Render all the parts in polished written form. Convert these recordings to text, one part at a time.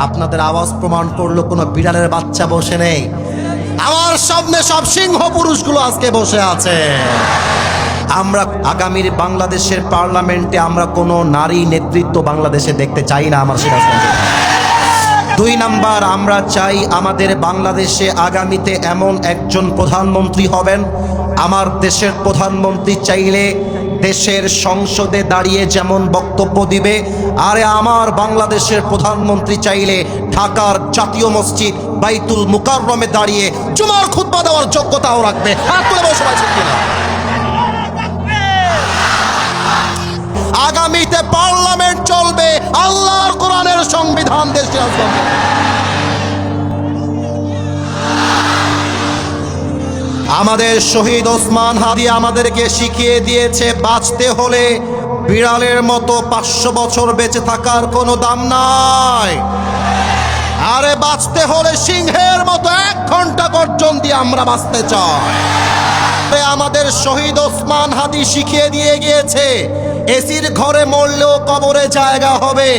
আপনাদের আওয়াজ প্রমাণ করলো কোনো বিড়ালের বাচ্চা বসে নেই, আমার সামনে সব সিংহ পুরুষগুলো আজকে বসে আছে। আমরা আগামীর বাংলাদেশের পার্লামেন্টে আমরা কোনো নারী নেতৃত্ব বাংলাদেশে দেখতে চাই না। আমার সেটা 2 নাম্বার, আমরা চাই আমাদের বাংলাদেশে আগামীতে এমন একজন প্রধানমন্ত্রী হবেন, আমার দেশের প্রধানমন্ত্রী চাইলে দেশের সংসদে দাঁড়িয়ে যেমন বক্তব্য দিবে, আরে আমার বাংলাদেশের প্রধানমন্ত্রী চাইলে ঢাকার জাতীয় মসজিদ বাইতুল মুকাররমে দাঁড়িয়ে জুমার খুতবা দেওয়ার যোগ্যতাও রাখবে। হাত তুলে বসে আছে কিনা? আগামীতে পার্লামেন্ট চলবে, আল্লাহর কোরআনের সংবিধান দেশে আসবে। আমাদের শহীদ ওসমান হাদি আমাদেরকে শিখিয়ে দিয়েছে, বাঁচতে হলে বিড়ালের মতো 500 বছর বেঁচে থাকার কোনো দাম নাই, আরে বাঁচতে হলে সিংহের মতো 1 ঘন্টা গর্জন দিয়ে আমরা বাঁচতে চাই। আমাদের শহীদ ওসমান হাদি শিখিয়ে দিয়ে গিয়েছে, এসির ঘরে মরলেও কবরে জায়গা হবে,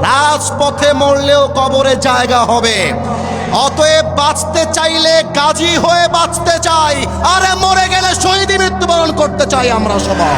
রাজপথে মরলেও কবরে জায়গা হবে। অতএব বাঁচতে চাইলে গাজী হয়ে বাঁচতে চাই, আরে মরে গেলে শহীদ মৃত্যুবরণ করতে চাই আমরা সবাই।